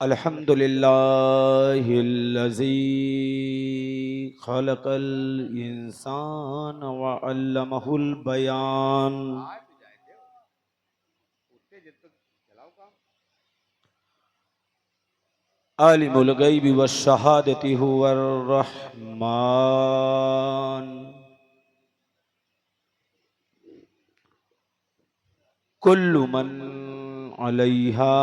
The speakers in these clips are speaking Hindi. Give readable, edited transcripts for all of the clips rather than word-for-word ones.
अल्हम्दुलिल्लाहिल्लज़ी खलक़ल इंसान व अल्लमहुल बयान। आलिमुल गैबि वश्शहादति हुवर रहमान। कुल्लु मन अलैहा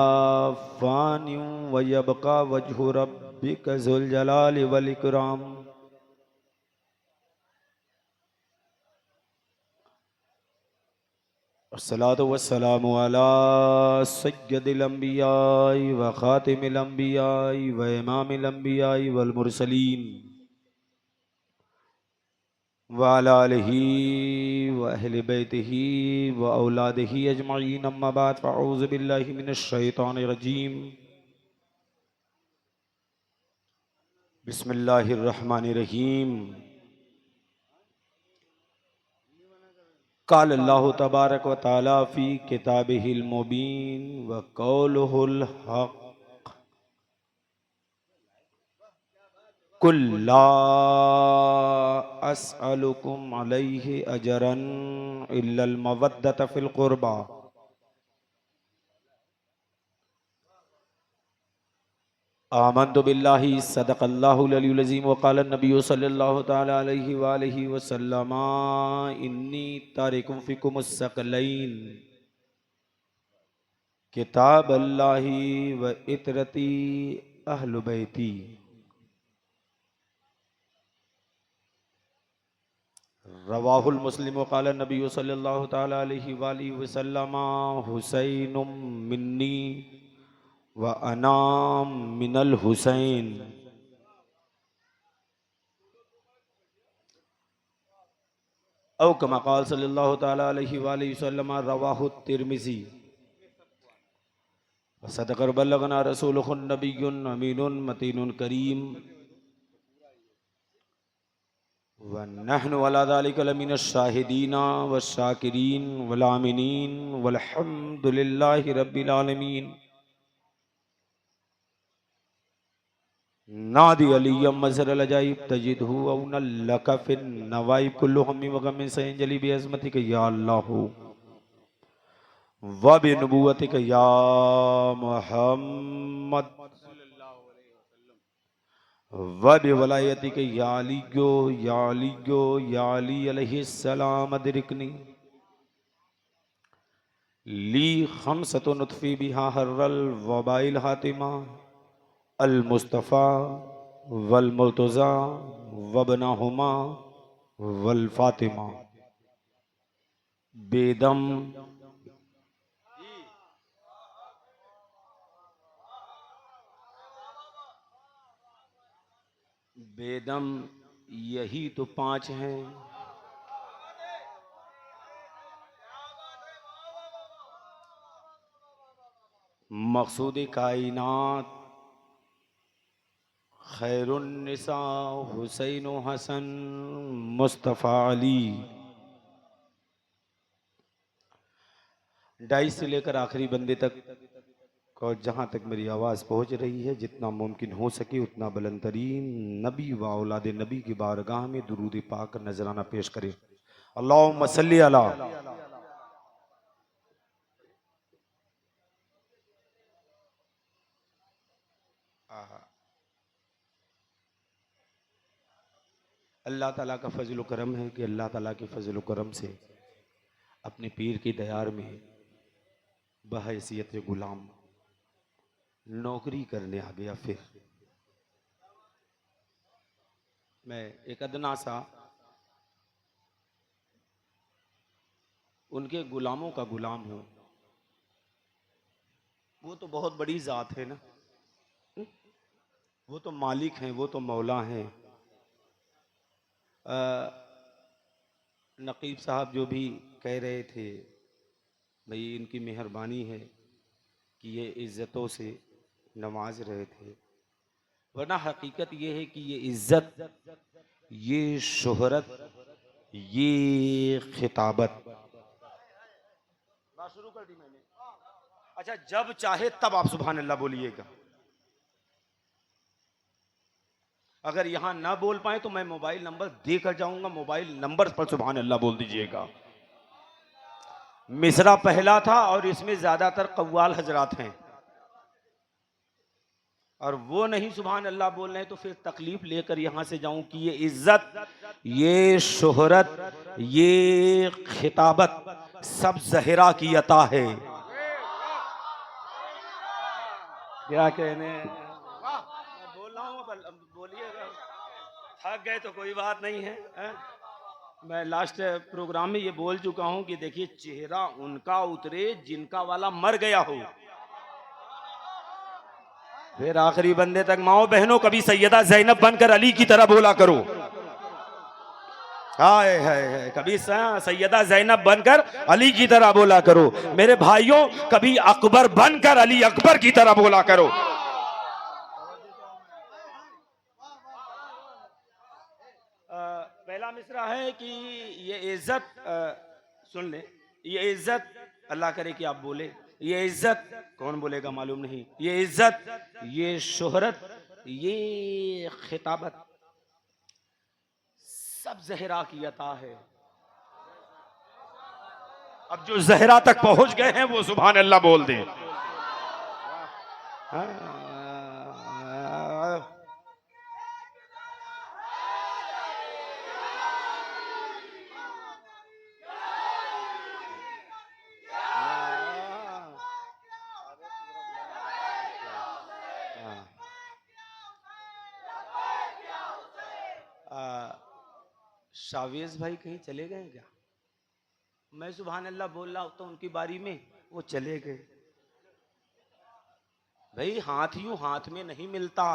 फ़ानिन व यबका वजहु रब्बिका ज़ुल जलालि वल इकराम। अस्सलातु वस्सलामु अला सय्यदिल अंबियाई व खातिमिल अंबियाई व इमामिल अंबियाई वल मुरसलीन व अला आलिहि व अहलि बैतिहि व औलादिहि अजमईन। अम्मा बाद फ़अऊज़ु बिल्लाहि मिनश शैतानिर रजीम। बिस्मिल्लाहिर रहमानिर रहीम। क़ाल अल्लाहु तबारक व तआला फ़ी किताबिहिल मुबीन व क़ौलुहुल हक़। कुल ला अस्अलुकुम अलैहि अजरन इल्लल मवद्दत फिल क़ुरबा। आमन्तु बिल्लाहि सदक़ल्लाहुल अलियुल अज़ीम व क़ाला नबिय्यु सल्लल्लाहु तआला अलैहि व आलिहि व सल्लम इन्नी तारिकुम फ़ीकुमुस सकलैन किताबल्लाहि व इतरती अहलु बैती। रवाहुल मुस्लिम व क़ाला नबिय्यु सल्लल्लाहु तआला अलैहि व आलिहि व सल्लम हुसैनुम मिन्नी व अना मिनल हुसैन। औ कमा क़ाल सल्लल्लाहु तआला अलैहि व आलिहि वसल्लम। रवाहु तिर्मिज़ी व सदक़ व बल्लगना रसूलुहुन नबियुन अमीनुन मतीनुन करीम व नहनु अला ज़ालिका लमिनश शाहिदीन व शाकिरीन वल आमिनीन वल्हम्दुलिल्लाहि रब्बिल आलमीन। नादी अलियम मज़हर अजाइब तजिदहु औनल लका फिन नवाइब कुल्लु हम्मी व गम्मिन सयंजलि बिअज़मतिका या अल्लाह व बिनुबुव्वतिका या मुहम्मद व बिवलायतिका या अलियो या अलियो या अली अलैहिस्सलाम अदरिकनी ली खमसतु नुत्फ़ी बिहा हर्रल वबाइल हातिमा अल मुस्तफ़ा वल मुर्तज़ा वबनाहुमा वल फातिमा। बेदम बेदम यही तो पांच हैं। मकसूद कायनात खैरुन्निसा हुसैन हसन मुस्तफ़ा अली। 22 से लेकर आखिरी बंदे तक और जहाँ तक मेरी आवाज़ पहुँच रही है, जितना मुमकिन हो सके उतना बुलंदतरीन नबी व औलाद नबी की बारगाह में दुरूद पाक नजराना पेश करें। अल्लाहुम्मा सल्ली अला। अल्लाह ताला का फजल करम है कि अल्लाह ताला के फजल करम से अपने पीर की दयार में बहैसियत गुलाम नौकरी करने आ गया। फिर मैं एक अदना सा उनके गुलामों का गुलाम हूँ। वो तो बहुत बड़ी ज़ात है ना, वो तो मालिक हैं, वो तो मौला हैं। नकीब साहब जो भी कह रहे थे, भाई इनकी मेहरबानी है कि ये इज़्ज़तों से नवाज रहे थे, वरना हकीकत ये है कि ये इज़्ज़त, ये शोहरत, ये खिताबत। बात शुरू कर दी मैंने। अच्छा, जब चाहे तब आप सुभान अल्लाह बोलिएगा। अगर यहां ना बोल पाए तो मैं मोबाइल नंबर देकर जाऊंगा, मोबाइल नंबर पर सुभान अल्लाह बोल दीजिएगा। मिसरा पहला था और इसमें ज्यादातर कव्वाल हजरात हैं और वो नहीं सुभान अल्लाह बोल रहे हैं, तो फिर तकलीफ लेकर यहां से जाऊं कि ये इज्जत, ये शोहरत, ये खिताबत सब जहरा की अता है। क्या कहने, मैं बोल रहा हूं, बोलिएगा। थक गए तो कोई बात नहीं है। मैं लास्ट प्रोग्राम में ये बोल चुका हूं कि देखिए, चेहरा उनका उतरे जिनका वाला मर गया हो। फिर आखिरी बंदे तक माओ बहनों, कभी सैयदा ज़ैनब बनकर अली की तरह बोला करो। हाय हाय हाय, कभी सैयदा ज़ैनब बनकर अली की तरह बोला करो। मेरे भाइयों, कभी अकबर बनकर अली अकबर की तरह बोला करो। पहला मिसरा है कि ये इज्जत, सुन ले, ये इज्जत, अल्लाह करे कि आप बोले, ये इज्जत, कौन बोलेगा मालूम नहीं, ये इज्जत, ये शोहरत, ये खिताबत सब जहरा की अता है। अब जो जहरा तक पहुंच गए हैं वो सुभान अल्लाह बोल दे। शावेज भाई कहीं चले गए क्या? मैं सुभान अल्लाह बोल रहा हूं तो उनकी बारी में वो चले गए। भाई हाथ यूं हाथ में नहीं मिलता,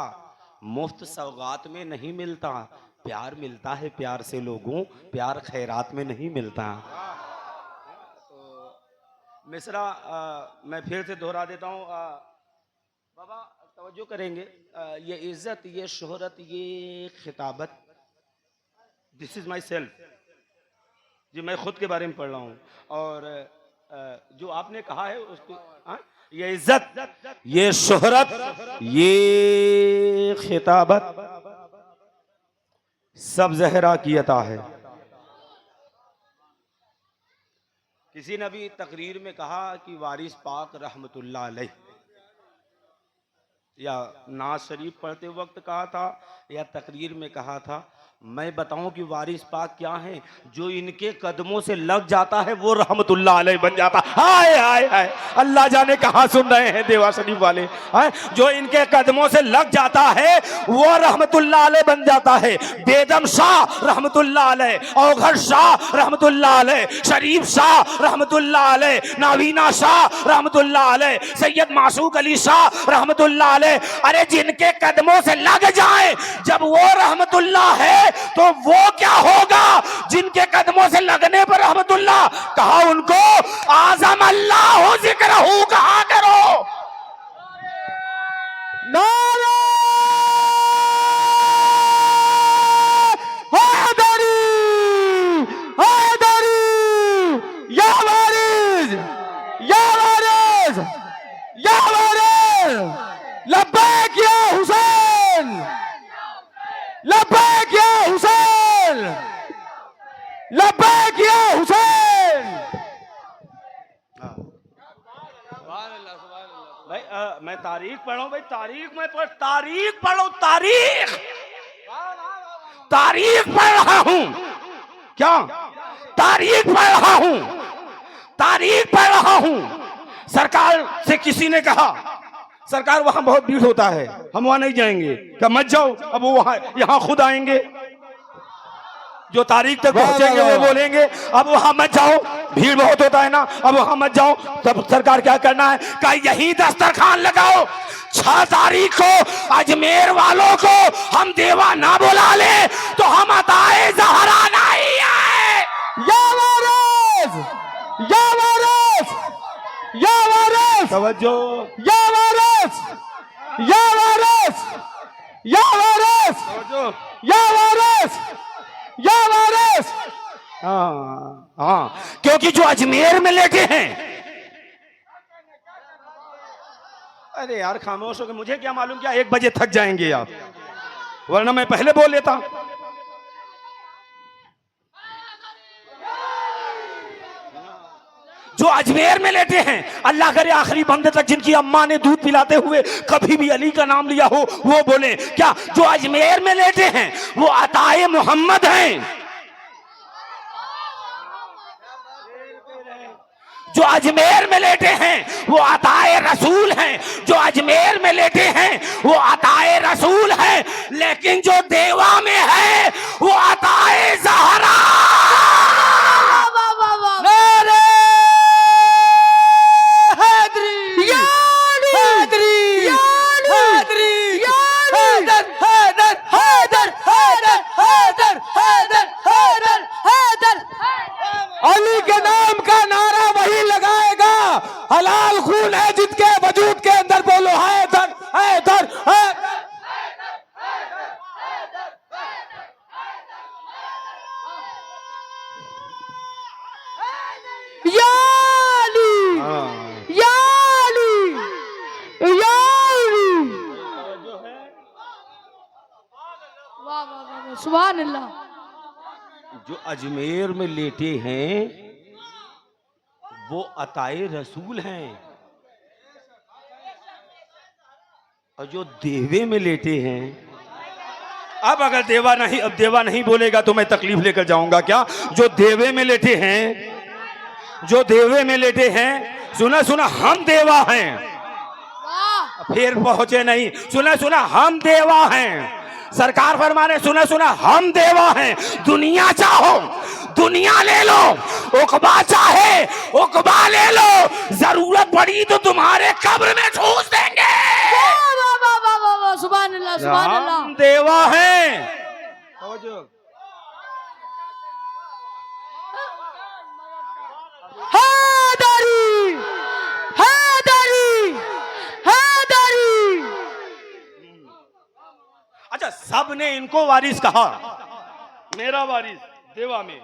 मुफ्त सौगात में नहीं मिलता, प्यार मिलता है प्यार से लोगों, प्यार खैरात में नहीं मिलता। तो मिसरा मैं फिर से दोहरा देता हूँ, बाबा तवज्जो करेंगे। ये इज्जत, ये शोहरत, ये खिताबत, दिस इज माई सेल्फ जी, मैं खुद के बारे में पढ़ रहा हूँ। और जो आपने कहा है उसको, ये इज्जत, ये शोहरत, ये खिताबत सब जहरा की अता है। किसी ने भी तकरीर में कहा कि वारिस पाक रहमतुल्लाह अलैह, या नाज शरीफ पढ़ते वक्त कहा था या तकरीर में कहा था। मैं बताऊं कि वारिस पाक क्या है? जो इनके कदमों से लग जाता है वो रहमतुल्लाह अलैह बन जाता। हाय हाय हाय, अल्लाह जाने कहां सुन रहे हैं देवा शरीफ वाले। जो इनके कदमों से लग जाता है वो रहमतुल्लाह अलैह बन जाता है। बेदम शाह रहमतुल्लाह अलैह, औघर शाह रहमतुल्लाह अलैह, शरीफ शाह रहमतुल्लाह अलैह, नावीना शाह रहमतुल्लाह अलैह, सैयद मासूक अली शाह रहमतुल्लाह अलैह। अरे जिनके कदमों से लग जाए जब वो रहमतुल्लाह है तो वो क्या होगा जिनके कदमों से लगने पर रहमतुल्लाह। कहा उनको आज़म अल्लाह जिक्र कहा करो। नारे हैदरी, हैदरी, या वारिस, या वारिस, या वारिस, लब्बैक या हुसैन, लब्बैक या हुसैन, लब्बैक या हुसैन। भाई मैं तारीख पढ़ो, भाई तारीख में पढ़, तारीख पढ़ो, तारीख, तारीख पढ़ रहा हूं। क्या तारीख पढ़ रहा हूं? तारीख पढ़ रहा हूं। सरकार से किसी ने कहा सरकार वहां बहुत भीड़ होता है, हम वहां नहीं जाएंगे। क्या मत जाओ, अब वो वहां यहां खुद आएंगे, जो तारीख तक पहुंचेंगे वो बोलेंगे अब वहां मत जाओ, भीड़ बहुत होता है ना, अब वहां मत जाओ। तब सरकार क्या करना है? क्या यही दस्तरखान लगाओ, 6 तारीख को अजमेर वालों को हम देवा ना बुला ले तो हम अताए ज़हरा नहीं आए। या वारिस, या वारिस, या वारिस, तवज्जो, या वारिस, या वारिस, या वारिस, या वारिस, या वारिस। हाँ, क्योंकि जो अजमेर में लेटे हैं, अरे यार खामोश हो गए, मुझे क्या मालूम क्या 1 बजे थक जाएंगे आप। वरना मैं पहले बोल लेता। जो अजमेर में लेटे हैं, अल्लाह करे आखिरी बंदे तक जिनकी अम्मा ने दूध पिलाते हुए कभी भी अली का नाम लिया हो वो बोले क्या? जो अजमेर में लेटे हैं वो अताए मोहम्मद हैं। जो अजमेर में लेटे हैं वो अताए रसूल हैं। जो अजमेर में लेटे हैं वो अताए रसूल हैं। लेकिन जो देवा में है वो अताए ज़हरा। अली के नाम का नारा वही लगाएगा, हलाल खून है जिसके वजूद के अंदर, बोलो हैदर हैदर हैदर। या अली या अली या अली। वाह वाह वाह, सुभान अल्लाह। जो अजमेर में लेटे हैं वो अताए रसूल हैं, और जो देवे में लेटे हैं, अब अगर देवा नहीं, अब देवा नहीं बोलेगा तो मैं तकलीफ लेकर जाऊंगा क्या? जो देवे में लेटे हैं, जो देवे में लेटे हैं, सुना सुना हम देवा हैं। फिर पहुंचे नहीं, सुना सुना हम देवा हैं। सरकार फरमाने सुना सुना हम देवा हैं। दुनिया चाहो दुनिया ले लो, उकबा चाहे उकबा ले लो, जरूरत पड़ी तो तुम्हारे कब्र में ठूस देंगे। सुभान अल्लाह सुभान अल्लाह। हम देवा हैं। हैदरी हैदरी हैदरी। अच्छा, सब ने इनको वारिस कहा, मेरा वारिस देवा में।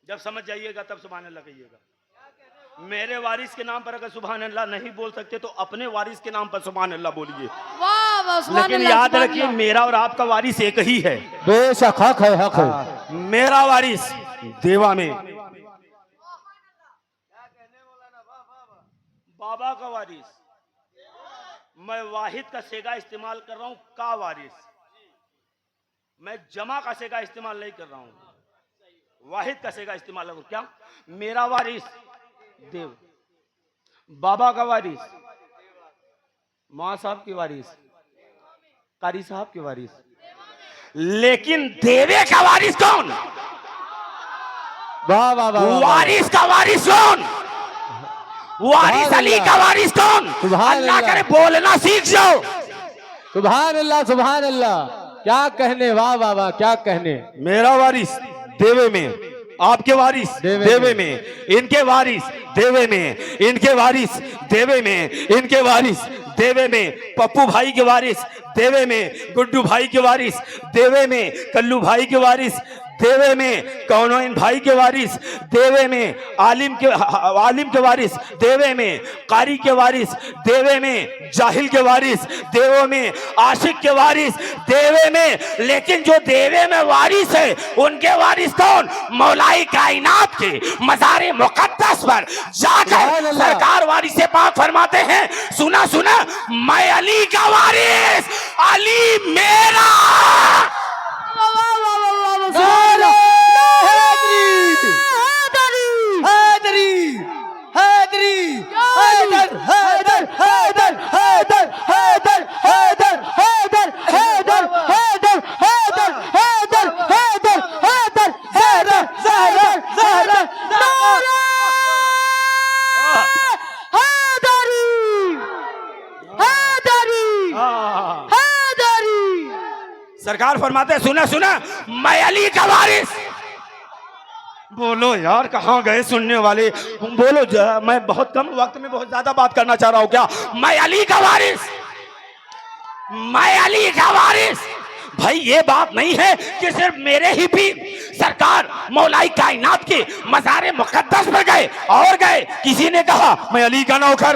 जब समझ जाइएगा तब सुभान अल्लाह कहिएगा। मेरे वारिस के नाम पर अगर सुभान अल्लाह नहीं बोल सकते तो अपने वारिस के नाम पर सुभान अल्लाह बोलिए। वाह वाह सुभान लेकिन अल्लाह, याद सुभान रखिए अल्लाह। मेरा और आपका वारिस एक ही है। बेशक हक है, हक है। मेरा वारिस देवा में, बाबा का वारिस। मैं वाहिद का सेगा इस्तेमाल कर रहा हूं, का वारिस। मैं जमा का सेगा इस्तेमाल नहीं कर रहा हूं, वाहिद का सेगा इस्तेमाल करूं। क्या? मेरा वारिस देव, बाबा का वारिस, मां साहब की वारिस, कारी साहब की वारिस। लेकिन देवे का वारिस कौन? वाह वाह वाह। वारिस का वारिस कौन? वारिस अली का वारिस कौन? अल्लाह करे बोलना सीख जाओ। सुभान अल्लाह सुभान अल्लाह। क्या कहने, वाह वाह वाह, क्या कहने। मेरा वारिस देवे में, आपके वारिस देवे में, इनके वारिस देवे में, इनके वारिस देवे में, इनके वारिस देवे में, पप्पू भाई के वारिस देवे में, गुड्डू भाई के वारिस देवे में, कल्लू भाई के वारिस देवे में, कौनोइन भाई के वारिस देवे में, आलिम के वारिस देवे में, कारी के वारिस देवे में, जाहिल के वारिस देवे में, आशिक के वारिस देवे में। लेकिन जो देवे में वारिस है उनके वारिस कौन? मौलाई कायनात के मज़ारे मुक़द्दस पर जाकर सरकार वारिस से पाक फरमाते हैं, सुना सुना मैं अली का वारिस, अली मेरा। सरकार फरमाते सुना सुना मैं अली का वारिस। बोलो यार कहाँ गए सुनने वाले? बोलो, मैं बहुत कम वक्त में बहुत ज्यादा बात करना चाह रहा हूँ। क्या? मैं अली का वारिस, मैं अली का वारिस। भाई ये बात नहीं है कि सिर्फ मेरे ही भी सरकार मौलाई कायनात के मज़ारे मुक़द्दस पर गए और गए, किसी ने कहा मैं अली का नौकर,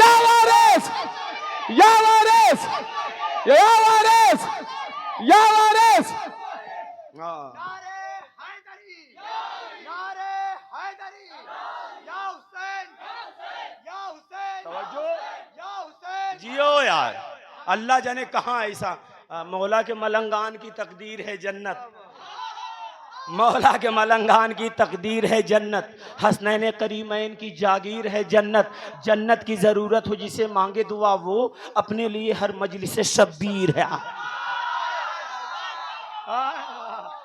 या वारिस, या वारिस, या वारिस, या वारिस। हाँ। जियो यार, अल्लाह जाने कहाँ ऐसा। मौला के मलंगान की तकदीर है जन्नत, मौला के मलंगान की तकदीर है जन्नत, हसनैन करीमैन की जागीर है जन्नत। जन्नत की जरूरत हो जिसे मांगे दुआ वो, अपने लिए हर मजलिस शब्बीर है।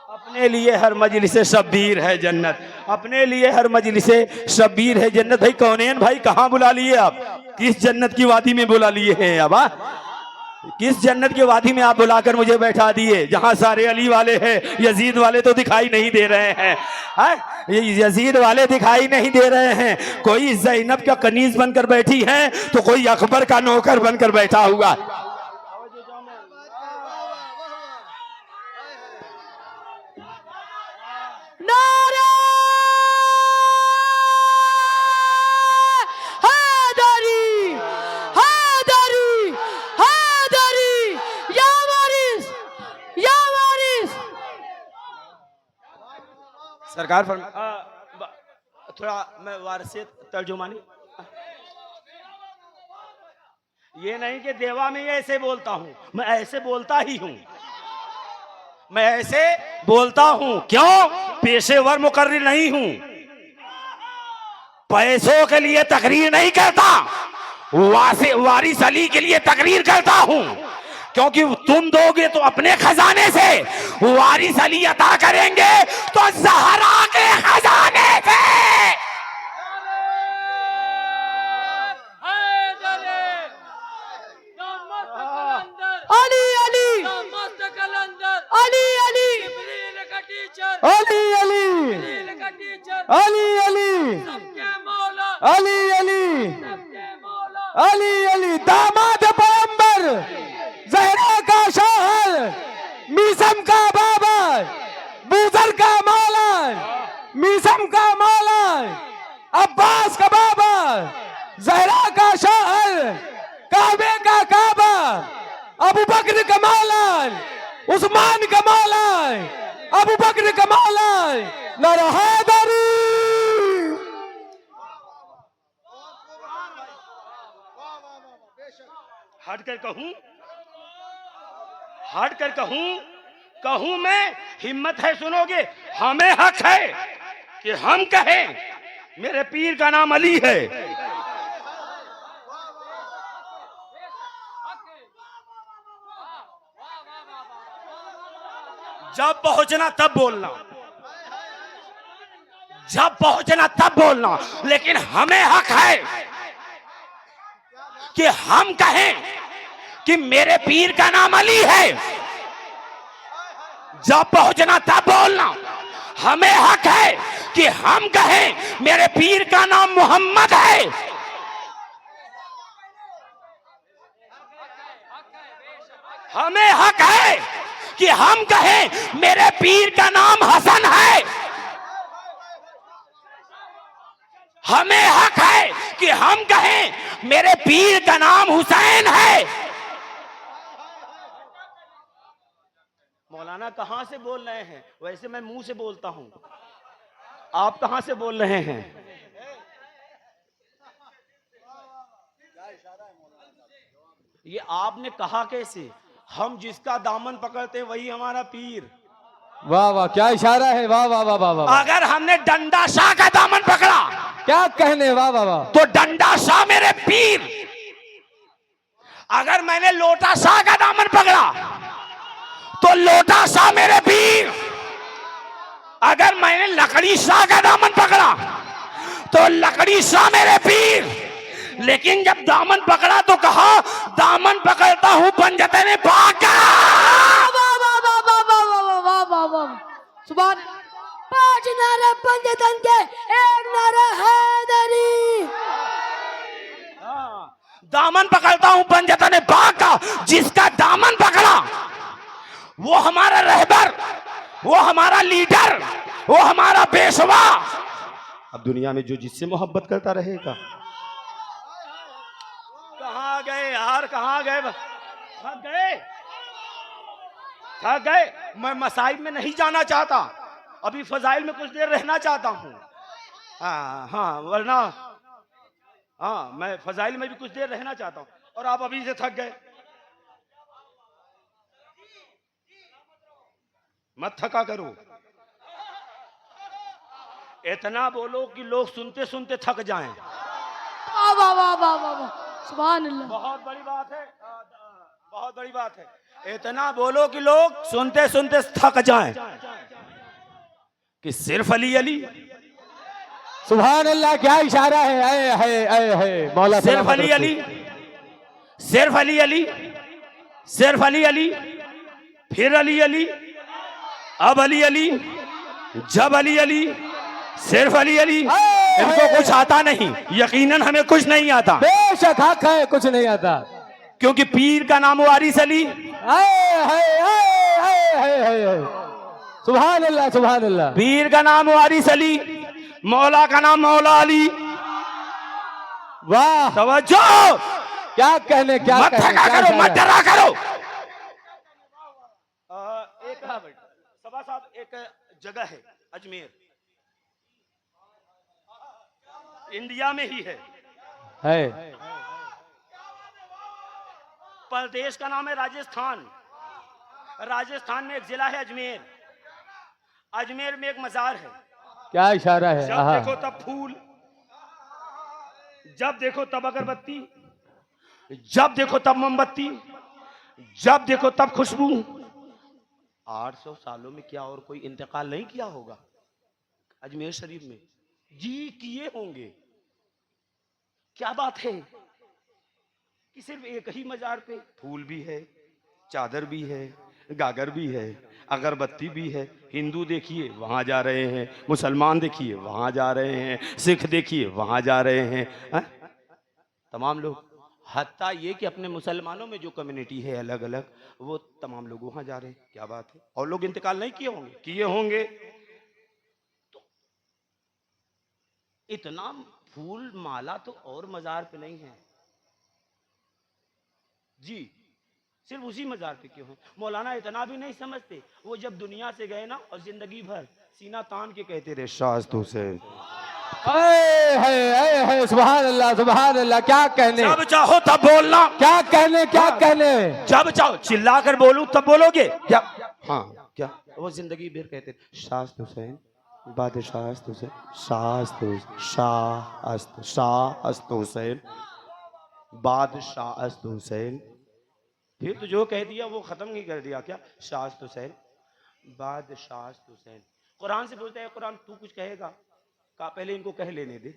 अपने लिए हर मजलिस शब्बीर है जन्नत, अपने लिए हर मजलिस शब्बीर है जन्नत। भाई कौनेन भाई कहाँ बुला लिए आप, किस जन्नत की वादी में बुला लिए हैं अब? किस जन्नत की वादी में आप बुलाकर मुझे बैठा दिए, जहां सारे अली वाले हैं, यजीद वाले तो दिखाई नहीं दे रहे हैं। यजीद वाले दिखाई नहीं दे रहे हैं। कोई ज़ैनब का कनीज बनकर बैठी है तो कोई अकबर का नौकर बनकर बैठा हुआ। नारे हैदरी, हैदरी, हैदरी, या वारिस, या वारिस। सरकार थोड़ा मैं वारसियत तर्जुमानी, ये नहीं कि देवा में ऐसे बोलता हूं, मैं ऐसे बोलता ही हूं, मैं ऐसे बोलता हूं। क्यों? पेशेवर मुकर्रिर नहीं हूं, पैसों के लिए तकरीर नहीं करता, वारिस अली के लिए तकरीर करता हूं। क्योंकि तुम दोगे तो अपने खजाने से, वारिस अली अता करेंगे तो ज़हरा के खजाने से। अली अली, अली अली, अली अली, अली अली, अली अली, अली अली, दामाद पैगंबर, ज़हरा का शौहर, मीसम का बाबा, बूजर का मौला, मीसम का मौला, अब्बास का बाबा, ज़हरा का शौहर, काबे का काबा, अबू बकर का मौला, उस्मान का मौला, अबू बकर का मौला, नारा हैदरी। हट कर कहूं, हट कर कहूं, कहूं मैं, हिम्मत है सुनोगे? हमें हक है कि हम कहें मेरे पीर का नाम अली है। जब पहुंचना तब बोलना, जब पहुंचना तब बोलना, लेकिन हमें हक है कि हम कहें कि मेरे पीर का नाम अली है। जब पहुंचना तब बोलना, हमें हक है कि हम कहें मेरे पीर का नाम मोहम्मद है। हमें हक है कि हम कहें मेरे पीर का नाम हसन है। हमें हक है कि हम कहें मेरे पीर का नाम हुसैन है। मौलाना कहां से बोल रहे हैं? वैसे मैं मुंह से बोलता हूं, आप कहां से बोल रहे हैं? ये आपने कहा कैसे? हम जिसका दामन पकड़ते हैं वही हमारा पीर। वाह वाह, क्या इशारा है, वाह वाह वाह वाह वाह। अगर हमने डंडा शाह का दामन पकड़ा, क्या कहने, वाह वाह वाह, तो डंडा शाह मेरे पीर। अगर मैंने लोटा शाह का दामन पकड़ा तो लोटा शाह मेरे पीर। अगर मैंने लकड़ी शाह का दामन पकड़ा तो लकड़ी शाह मेरे पीर। लेकिन जब दामन पकड़ा तो कहा दामन पकड़ता हूं पंजतन पाक का। सुभान। 5 नारे पंजतन के, 1 नारा हैदरी। दामन पकड़ता हूं पंजतन पाक का। जिसका दामन पकड़ा वो हमारा रहबर, वो हमारा लीडर, वो हमारा पेशवा। अब दुनिया में जो जिससे मोहब्बत करता रहेगा यार कहाँ गए? थक गए, थक गए। मैं मसाइब में नहीं जाना चाहता, अभी फजाइल में कुछ देर रहना चाहता हूँ। हाँ वरना हाँ मैं फजाइल में भी कुछ देर रहना चाहता हूँ, और आप अभी से थक गए। मत थका करो, इतना बोलो कि लोग सुनते सुनते थक जाएं। वाह वाह वाह वाह वाह वाह, सुभान अल्लाह। बहुत बड़ी बात है, बहुत बड़ी बात है। इतना बोलो कि लोग सुनते सुनते थक जाएं कि सिर्फ अली अली, सुभान अल्लाह, क्या इशारा है मौला। सिर्फ अली अली, सिर्फ अली अली, सिर्फ अली अली, फिर अली अली, अब अली अली, जब अली अली, सिर्फ अली अली। इनको कुछ आता नहीं, यकीनन हमें कुछ नहीं आता। बेशक हक है, कुछ नहीं आता, क्योंकि पीर का नाम वारिस अली। सुभान अल्लाह, सुभान अल्लाह। पीर का नाम वारिस अली, मौला का नाम मौला अली। वाह, तवज्जो, क्या कहने, क्या मत कहने, थका क्या करो, मत कहने। डरा करो। एक सभा साहब, एक जगह है अजमेर, इंडिया में ही है। प्रदेश का नाम है राजस्थान। राजस्थान में एक जिला है अजमेर। अजमेर में एक मजार है। क्या इशारा है। जब देखो तब फूल, जब देखो तब अगरबत्ती, जब देखो तब मोमबत्ती, जब देखो तब खुशबू। 800 सालों में क्या और कोई इंतकाल नहीं किया होगा अजमेर शरीफ में? जी किए होंगे। क्या बात है कि सिर्फ एक ही मजार पे फूल भी है, चादर भी है, गागर भी है, अगरबत्ती भी है। हिंदू देखिए वहां जा रहे हैं, मुसलमान देखिए वहां जा रहे हैं, सिख देखिए वहां जा रहे हैं, तमाम लोग। हत्ता ये कि अपने मुसलमानों में जो कम्युनिटी है अलग अलग, वो तमाम लोग वहां जा रहे हैं। क्या बात है। और लोग इंतकाल नहीं किए होंगे? किए होंगे। तो इतना फूल माला तो और मजार पे नहीं है जी, सिर्फ उसी मजार पे क्यों है? मौलाना इतना भी नहीं समझते। वो जब दुनिया से गए ना, और जिंदगी भर सीना तान के कहते रहे शास्त हुसैन। सुभान अल्लाह, सुभान अल्लाह। क्या कहने, जब चाहो तब बोलना, क्या कहने, क्या कहने। जब चाहो चिल्ला कर बोलूं तब बोलोगे क्या? हाँ क्या? वो जिंदगी भर कहते शास्त हुसैन, बादशाह हुसैन, शास्त हुसैन, बादशाह हुसैन। फिर तो जो कह दिया वो खत्म नहीं कर दिया क्या? शास्त हुसैन, बादशाह हुसैन। कुरान से बोलते हैं, कुरान तू कुछ कहेगा? का पहले इनको कह लेने दे।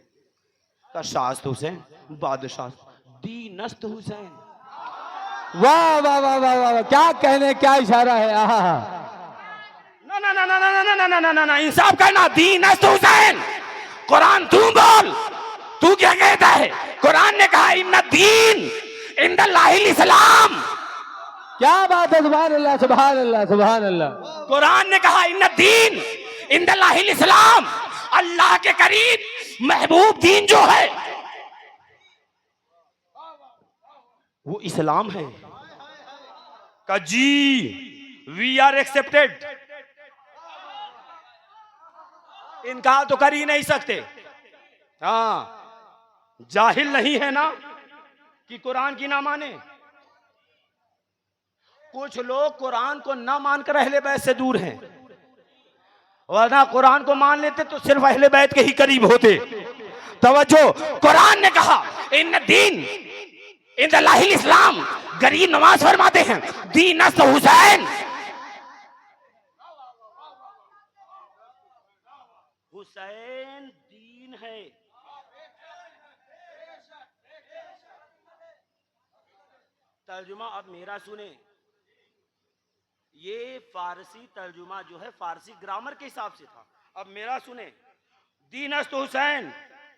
का शास्त हुसैन, बादशाह, दीनस्त हुसैन। वाह वाह वाह वाह वाह, क्या कहने, क्या इशारा है। ना ना ना ना ना ना ना ना ना ना, इंसाफ करना। दीनस्त हुसैन, कुरान तू बोल, तू क्या कहता है? कुरान ने कहा इन्ना दीन इंदल्लाहिल इस्लाम। क्या बात है। सुभान अल्लाह, सुभान अल्लाह, सुभान अल्लाह। कुरान ने कहा इन्ना दीन इंदल्लाहिल इस्लाम। अल्लाह के करीब महबूब दीन जो है वो इस्लाम है। का जी वी आर एक्सेप्टेड। इनकार तो कर ही नहीं सकते। हाँ, जाहिल नहीं है ना कि कुरान की ना माने। कुछ लोग कुरान को ना मानकर अहले बैत से दूर हैं, वरना कुरान को मान लेते तो सिर्फ अहले बैत के ही करीब होते। तवज्जो, कुरान ने कहा इन दीन इंदल्लाहिल इस्लाम। गरीब नवाज फरमाते हैं दीनस्त हुसैन। हुसैन दीन है। तर्जुमा अब मेरा सुने। ये फारसी तर्जुमा जो है फारसी ग्रामर के हिसाब से था। अब मेरा सुने। दीनस्त हुसैन,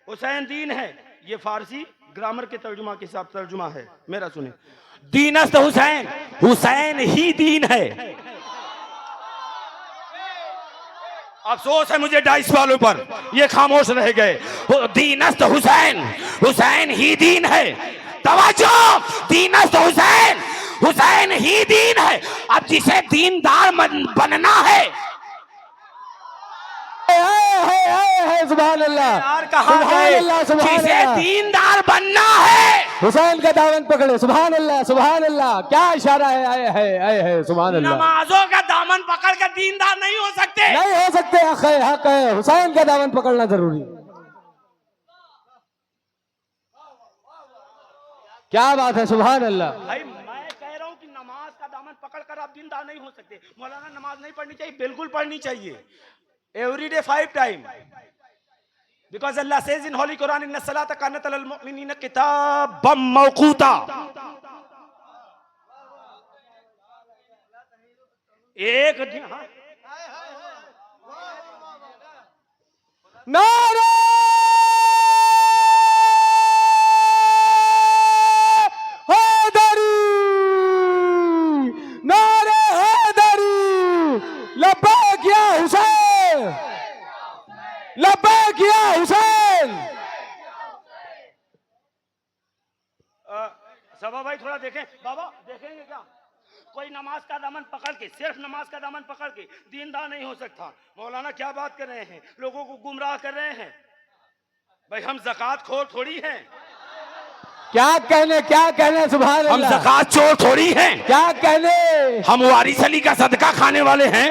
हुसैन दीन है, ये फारसी ग्रामर के तर्जुमा के हिसाब तर्जुमा है। मेरा सुने। दीनस्त हुसैन, हुसैन ही दीन है। अफसोस है मुझे डाइस वालों पर, ये खामोश रह गए। दीनस्त हुसैन, हुसैन ही दीन है। तवज्जो, दीनस्त हुसैन, हुसैन ही दीन है। अब जिसे दीनदार बनना है, सुभान अल्लाह, यार कहाँ सुभान गए? अल्लाह, सुभान जिसे अल्लाह। दीनदार बनना है, हुसैन का दामन पकड़े, सुभान अल्लाह, सुभान अल्लाह, क्या इशारा है, आए है, सुभान अल्लाह। नमाजों का दामन पकड़ कर दीनदार नहीं हो सकते। नहीं हो सकते, हक है, हुसैन का दामन पकड़ना जरूरी है। क्या बात है, सुभान अल्लाह। भाई मैं कह रहा हूँ कि नमाज का दामन पकड़ कर आप दीनदार नहीं हो सकते। मौलाना नमाज नहीं पढ़नी चाहिए, बिल्कुल पढ़नी चाहिए, every day 5 time, because Allah says in Holi Quran इन्ना सलात कानत अलल मुमिनीन किताबम मौकूता। एक हाँ। नारे हैदरी, नारे हैदरी, लब्बैक या हुसैन, लब्बैक या हुसैन। सबा भाई थोड़ा देखें, बाबा देखेंगे क्या? कोई नमाज का दामन पकड़ के, सिर्फ नमाज का दामन पकड़ के दीनदार नहीं हो सकता। मौलाना क्या बात कर रहे हैं, लोगों को गुमराह कर रहे हैं। भाई हम ज़कात खोर थोड़ी हैं, क्या कहने, सुभान हम अल्लाह। ज़कात चोर थोड़ी हैं, क्या कहने, हम वारिस अली का सदका खाने वाले हैं।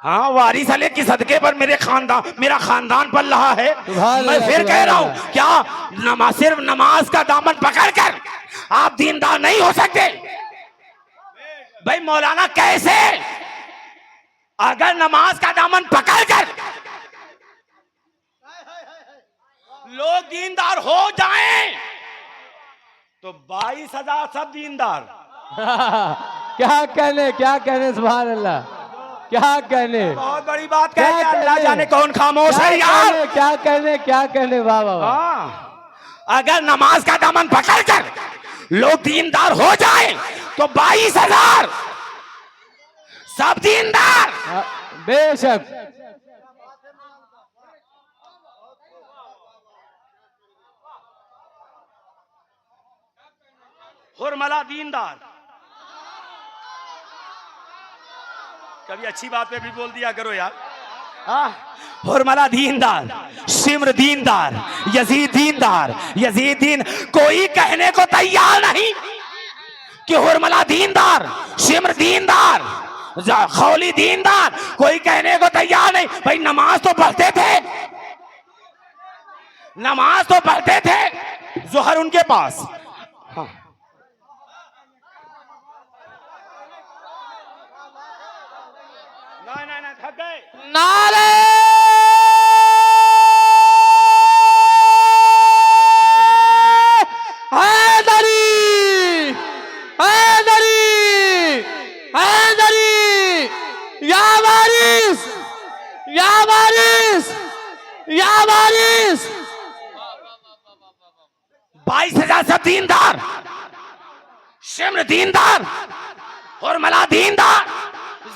हाँ, वारिस अली के सदके पर मेरा खानदान पल रहा है। सुभान मैं अल्लाह, फिर कह सुभान रहा हूँ, अल्लाह। क्या सिर्फ नमाज का दामन पकड़ कर आप दीनदार नहीं हो सकते? भाई मौलाना कैसे? अगर नमाज का दामन पकड़ कर लोग दीनदार हो जाएं तो 22,000 सब दीनदार। क्या कहने, सुभान अल्लाह, क्या कहने, बहुत बड़ी बात कह क्या के अल्लाह कहने? जाने कौन खामोश है यार। क्या कहने, वाह वाह वाह। हाँ, अगर नमाज का दामन पकड़ कर लोग दीनदार हो जाए तो 22,000 सब दीनदार। बेशक, हुरमला दीनदार। कभी अच्छी बात पे भी बोल दिया करो यार। हुरमला दीनदार, शिम्र दीनदार, यजीद दीनदार, यजीद दीन। कोई कहने को तैयार नहीं कि हुरमला दीनदार, शिम्र दीनदार, खौली दीनदार। कोई कहने को तैयार नहीं। भाई नमाज तो पढ़ते थे, नमाज तो पढ़ते थे, जोहर उनके पास। हाँ। नहीं थक गए। नारे हैदरी, हैदरी, हैदरी, या वारिस, या वारिस, या वारिस। 22,000 सब दीनदार, शिम्र दीनदार, हुरमला दीनदार,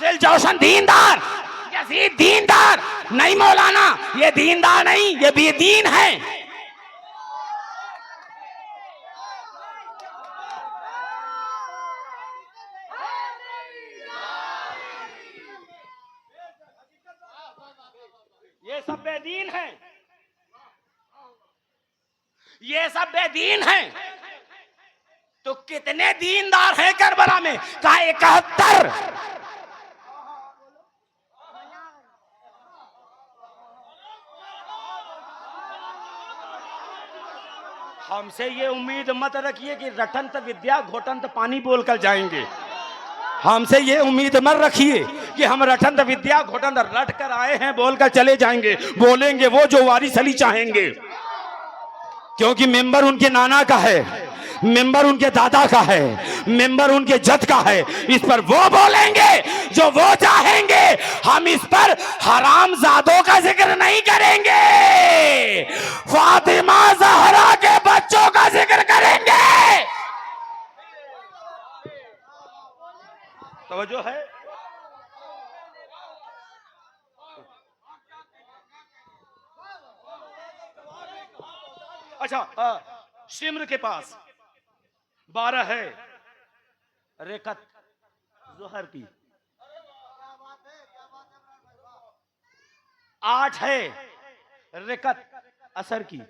जिल जोशन दीनदार, यजीद दीनदार। नहीं मौलाना, ये दीनदार नहीं, ये बेदीन है। ये सब बेदीन है, ये सब बेदीन है। तो कितने दीनदार हैं करबला में? कहा 71। हमसे ये उम्मीद मत रखिए कि रटंत विद्या घोटंत पानी बोलकर जाएंगे। हमसे ये उम्मीद मत रखिए कि हम रटंत विद्या घोटंत रट कर आए हैं बोलकर चले जाएंगे। बोलेंगे वो जो वारिस अली चाहेंगे, क्योंकि मेंबर उनके नाना का है, मेंबर उनके दादा का है, मेंबर उनके जद का है। इस पर वो बोलेंगे जो वो चाहेंगे। हम इस पर हरामजादों का जिक्र नहीं करेंगे, फातिमा ज़हरा के बच्चों का जिक्र करेंगे। तवज्जो है? अच्छा, शिम्र के पास 12 है रेकत ज़ोहर की, 8 है रेकत असर की,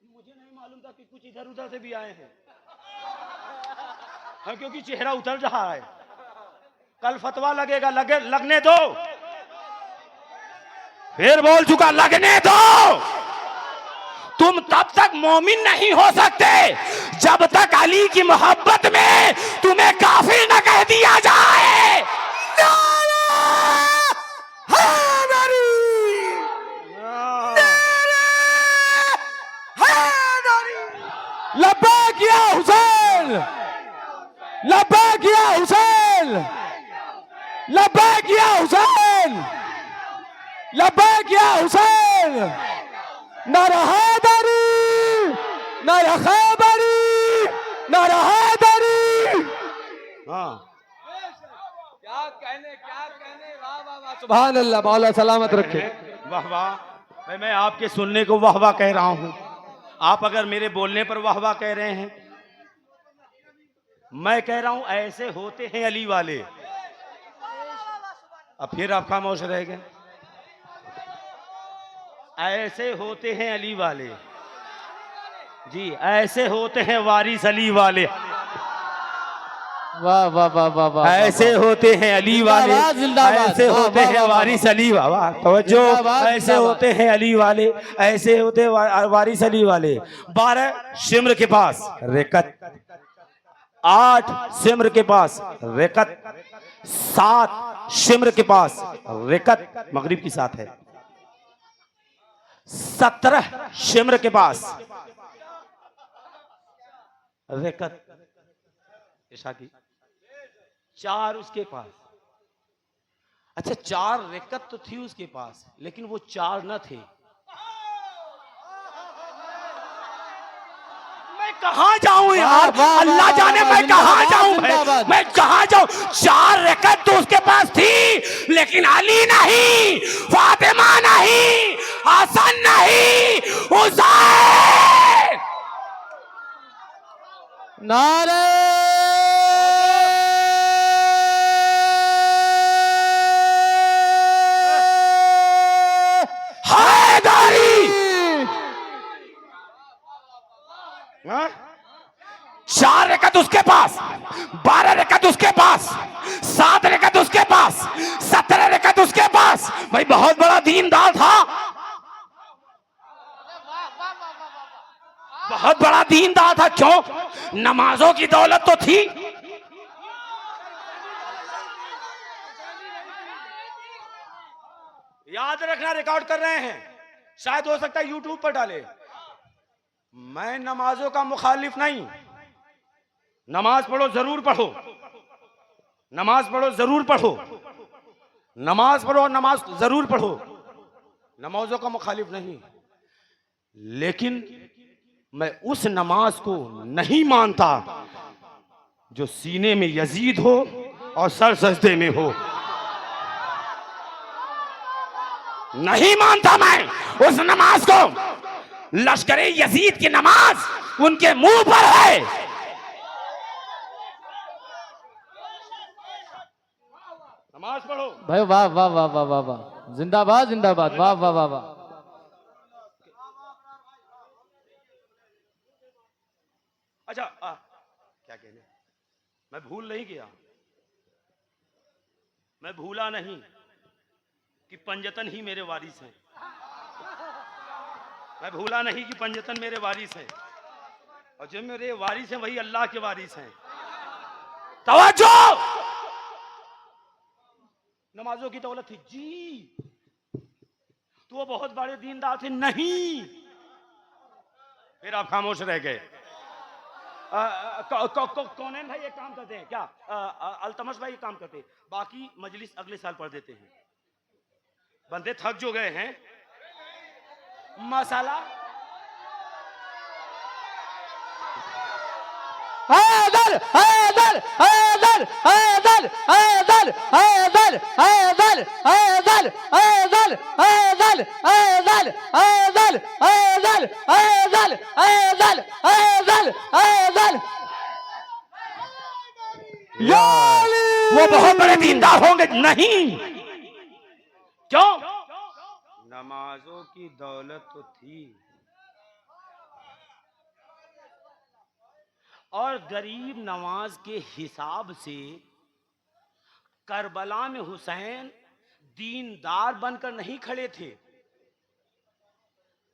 मुझे नहीं मालूम था कि कुछ इधर उधर से भी आए हैं। हाँ, क्योंकि चेहरा उतर रहा है, कल फतवा लगेगा, लगने दो। फिर बोल चुका, लगने दो। तुम तब तक मोमिन नहीं हो सकते जब तक अली की मोहब्बत में तुम्हें काफिर न कह दिया जाए। लब्बैक या हुसैन, लब्बैक या हुसैन, लब्बैक या हुसैन, लब्बैक या हुसैन। नारा हैदरी, नारा खैबरी, नारा हैदरी। हाँ, क्या कहने, वाह वाह वाह, सुभान अल्लाह, मौला सलामत रखे। वाह वाह। मैं आपके सुनने को वाह वाह कह रहा हूं, आप अगर मेरे बोलने पर वाह वाह कह रहे हैं। मैं कह रहा हूं ऐसे होते हैं अली वाले। अब फिर आप खामोश रह गए। ऐसे होते हैं अली वाले जी, ऐसे होते हैं वारिस अली वाले। वाह वाह वाह वाह वाह, ऐसे होते हैं अली वाले, जिंदाबाद, ऐसे होते हैं वारिस अली वाह, तवज्जो। ऐसे होते हैं अली वाले, ऐसे होते हैं वारिस अली वाले। 12 शिम्र के पास रेकत, 8 शिम्र के पास रेकत, 7 शिम्र के पास रेकत, मगरिब की 7 है, 17 शिम्र के पास रेकत ईशा की, 4 उसके पास। अच्छा, 4 रेकत तो थी उसके पास, लेकिन वो 4 न थे। मैं कहां जाऊं यार, अल्लाह जाने मैं कहां जाऊं, मैं कहां जाऊं। 4 रेकत तो उसके पास थी, लेकिन अली नहीं, फातिमा नहीं, हसन नहीं, हुसैन। नारे हैदरी। 4 रेकत उसके पास, 12 रेकत उसके पास, 7 रेकत उसके पास, 17 रेकत उसके पास। भाई बहुत बड़ा दीनदार था, बहुत बड़ा दीनदार था। क्यों? नमाजों की दौलत तो थी। याद रखना, रिकॉर्ड कर रहे हैं, शायद हो सकता है यूट्यूब पर डाले। मैं नमाजों का मुखालिफ नहीं, नमाज पढ़ो, जरूर पढ़ो, नमाज पढ़ो, जरूर पढ़ो, नमाज पढ़ो, नमाज जरूर पढ़ो, नमाजों का मुखालिफ नहीं। लेकिन मैं उस नमाज को नहीं मानता जो सीने में यजीद हो और सर सजदे में हो। नहीं मानता मैं उस नमाज को। लश्करे यजीद की नमाज उनके मुंह पर है। नमाज पढ़ो भाई, वाह वाह वाह वाह वाह वाह, जिंदाबाद जिंदाबाद, वाह वाह वाह वाह। अच्छा, क्या कहने, मैं भूल नहीं गया, मैं भूला नहीं कि पंजतन ही मेरे वारिस हैं। मैं भूला नहीं कि पंजतन मेरे वारिस हैं, और जो मेरे वारिस हैं वही अल्लाह के वारिस हैं। तवज्जो, नमाजों की दौलत थी जी, तो वो बहुत बड़े दीनदार थे नहीं। फिर आप खामोश रह गए। कौन भाई ये काम करते हैं क्या? अल्तमश भाई ये काम करते हैं, बाकी मजलिस अगले साल पढ़ देते हैं। बंदे थक जो गए हैं। मसाला हैदर हैदर हैदर हैदर हैदर हैदर हैदर हैदर हैदर हैदर हैदर हैदर हैदर हैदर हैदर हैदर हैदर हैदर। वो बहुत बड़े दीनदार होंगे नहीं, क्यों? नमाजों की दौलत तो थी और गरीब नवाज के हिसाब से करबला में हुसैन दीनदार बनकर नहीं खड़े थे।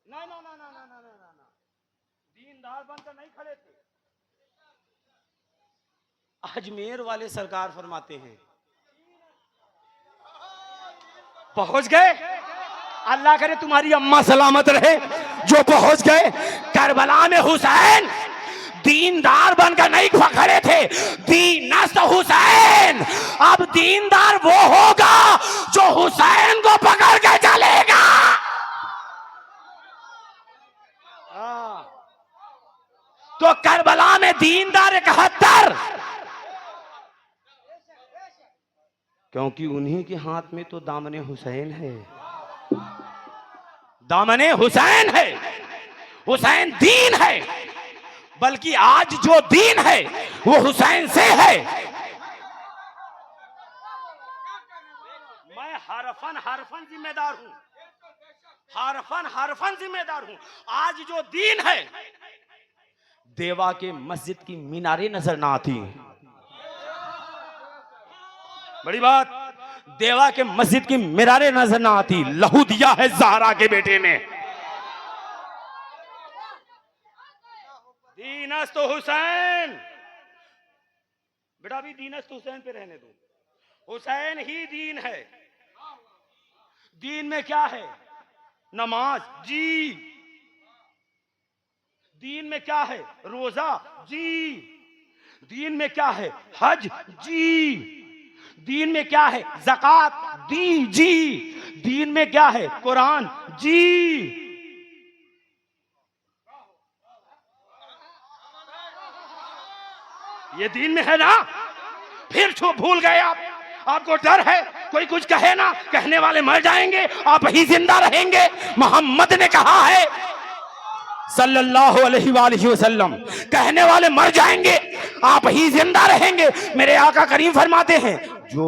ना ना ना ना ना ना ना ना ना, दीनदार बनकर नहीं खड़े थे। अजमेर वाले सरकार फरमाते हैं पहुंच गए। अल्लाह करे तुम्हारी अम्मा सलामत रहे जो पहुंच गए। करबला में हुसैन दीनदार बनकर नहीं खड़े थे, दीनस्त हुसैन। अब दीनदार वो होगा जो हुसैन को पकड़ के चलेगा। तो करबला में दीनदार 71, क्योंकि उन्हीं के हाथ में तो दामने हुसैन है। दामने हुसैन है, हुसैन दीन है, बल्कि आज जो दीन है वो हुसैन से है। मैं हरफन हरफन जिम्मेदार हूं, हरफन हरफन जिम्मेदार हूं। आज जो दीन है, देवा के मस्जिद की मीनारें नजर ना आती। बड़ी बात, देवा के मस्जिद की मीनारें नजर ना आती। लहू दिया है ज़हरा के बेटे ने। दीनस्त हुसैन, बेटा भी दीनस्त हुसैन पे रहने दो। हुसैन ही दीन है। दीन में क्या है? नमाज जी। दीन में क्या है? रोजा जी। दीन में क्या है? हज जी। दीन में क्या है? ज़कात दी जी। दीन में क्या है? कुरान जी। ये दीन में है ना? फिर छो भूल गए आप। आपको डर है कोई कुछ कहे ना, कहने वाले मर जाएंगे, आप ही जिंदा रहेंगे। मोहम्मद ने कहा है सल्लल्लाहु अलैहि वसल्लम, कहने वाले मर जाएंगे, आप ही जिंदा रहेंगे। मेरे आका करीम फरमाते हैं जो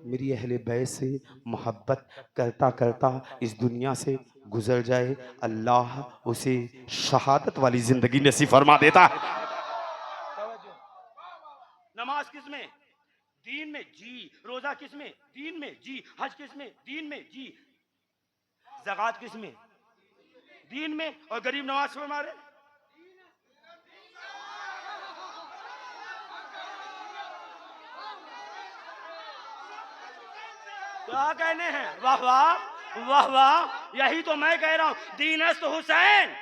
मेरी अहले बैत से मोहब्बत करता करता इस दुनिया से गुजर जाए, अल्लाह उसे शहादत वाली जिंदगी नसीब फरमा देता है। नमाज किस में? दीन में जी। रोजा किस में? दीन में जी। हज किस में? दीन में जी। ज़कात किस में? दीन में। और गरीब नवाज फरमा रहे। क्या कहने हैं? वाह वाह वाह वाह, यही तो मैं कह रहा हूं। दीनस्त हुसैन,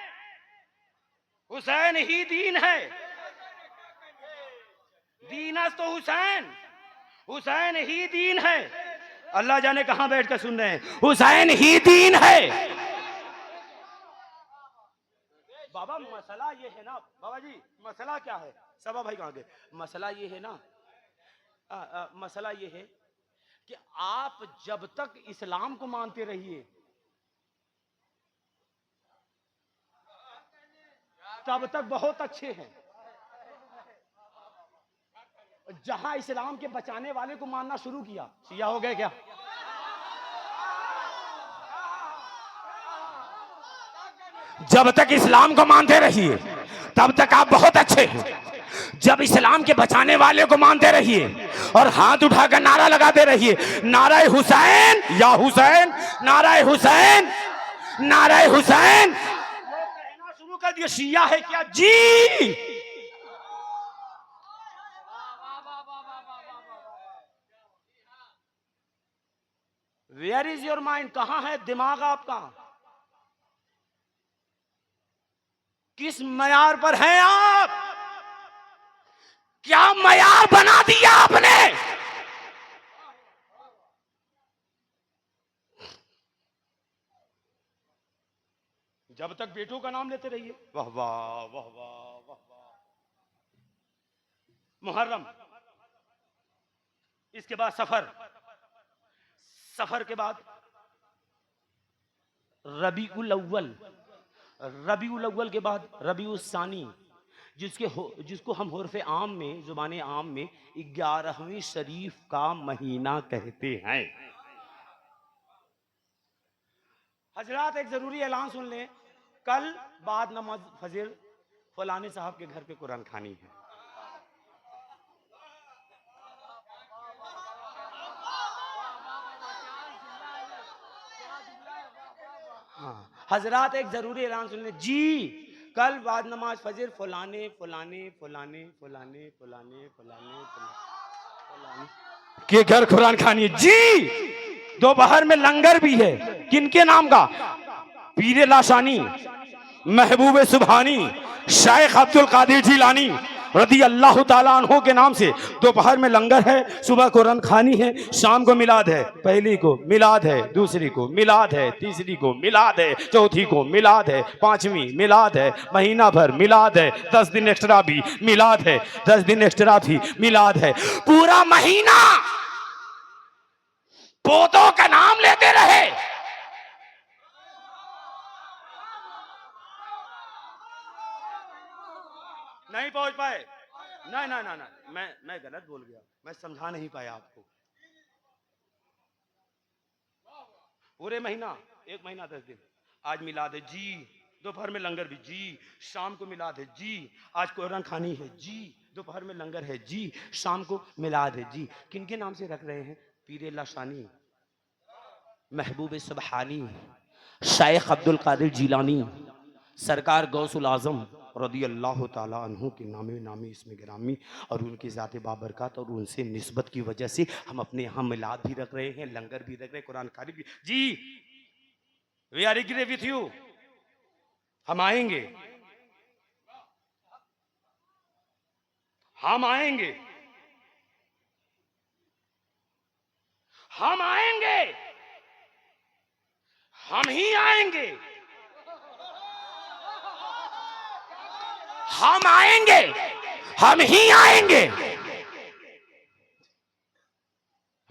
हुसैन ही दीन है। दीनस्त हुसैन, हुसैन ही दीन है। अल्लाह जाने कहां बैठ कर सुन रहे हैं। हुसैन ही दीन है। बाबा मसला ये है ना, बाबा जी मसला क्या है? सबा भाई कहां गए? मसला ये है ना, मसला ये है कि आप जब तक इस्लाम को मानते रहिए तब तक बहुत अच्छे हैं। जहां इस्लाम के बचाने वाले को मानना शुरू किया, शिया हो गए क्या? जब तक इस्लाम को मानते रहिए तब तक आप बहुत अच्छे हैं। जब इस्लाम के बचाने वाले को मानते रहिए और हाथ उठाकर नारा लगाते रहिए, नाराए हुसैन या हुसैन, नाराए हुसैन, नाराए हुसैन। कहना शुरू कर दिया शिया है क्या जी? Where is your mind? कहां है दिमाग आपका? किस मयार पर हैं आप? क्या मयार बना दिया आपने? जब तक बेटों का नाम लेते रहिए, वाह वाह वाह वाह वाह वाह। मुहर्रम इसके बाद सफर, सफर के बाद रबीउल अव्वल, रबीउल अव्वल के बाद रबीउल सानी, जिसको हम हुर्फ आम में, जुबान आम में 11वीं शरीफ का महीना कहते हैं। हजरात एक जरूरी ऐलान सुन लें, कल बाद नमाज फजर फलाने साहब के घर पे कुरान खानी है। हाँ, हजरात एक जरूरी ऐलान सुन लें जी, कल बाद नमाज फजर फलाने फलाने फलाने फलाने फलाने फलाने फलाने के घर कुरान खानी है जी। दोपहर में लंगर भी है, किनके नाम का? पीर लाशानी, महबूब सुभानी, शेख अब्दुल कादिर जिलानी रदी अल्लाह ताला अन्हु के नाम से दोपहर में लंगर है, सुबह कुरान खानी है, शाम को मिलाद है। पहली को मिलाद है, दूसरी को मिलाद है, तीसरी को मिलाद है, चौथी को मिलाद है, पांचवी मिलाद है, महीना भर मिलाद है, 10 दिन एक्स्ट्रा भी मिलाद है, 10 दिन एक्स्ट्रा भी मिलाद है। पूरा महीना पोतों का नाम लेते रहे। नहीं पहुंच पाए, नहीं नहीं नहीं नहीं, मैं गलत बोल गया, मैं समझा नहीं पाया आपको। पूरे महीना, 1 महीना 10 दिन, आज मिलाद है जी, दोपहर में लंगर भी जी, शाम को मिलाद है जी, आज कुरान खानी है जी, दोपहर में लंगर है जी, शाम को मिलाद है जी। किनके नाम से रख रहे हैं? पीर लाशानी, महबूब सुबहानी, शेख अब्दुल कादिर जिलानी, सरकार गौसुल आजम रदी अल्लाह ताला अन्हु के नामे नामी इसमें गिरामी और उनकी ज़ात बाबरकत और उनसे निस्बत की वजह से हम अपने यहाँ मिलाद भी रख रहे हैं, लंगर भी रख रहे हैं, कुरान खानी भी जी। We are agree with you, हम आएंगे, हम आएंगे, हम आएंगे, हम ही आएंगे, हम आएंगे, हम ही आएंगे।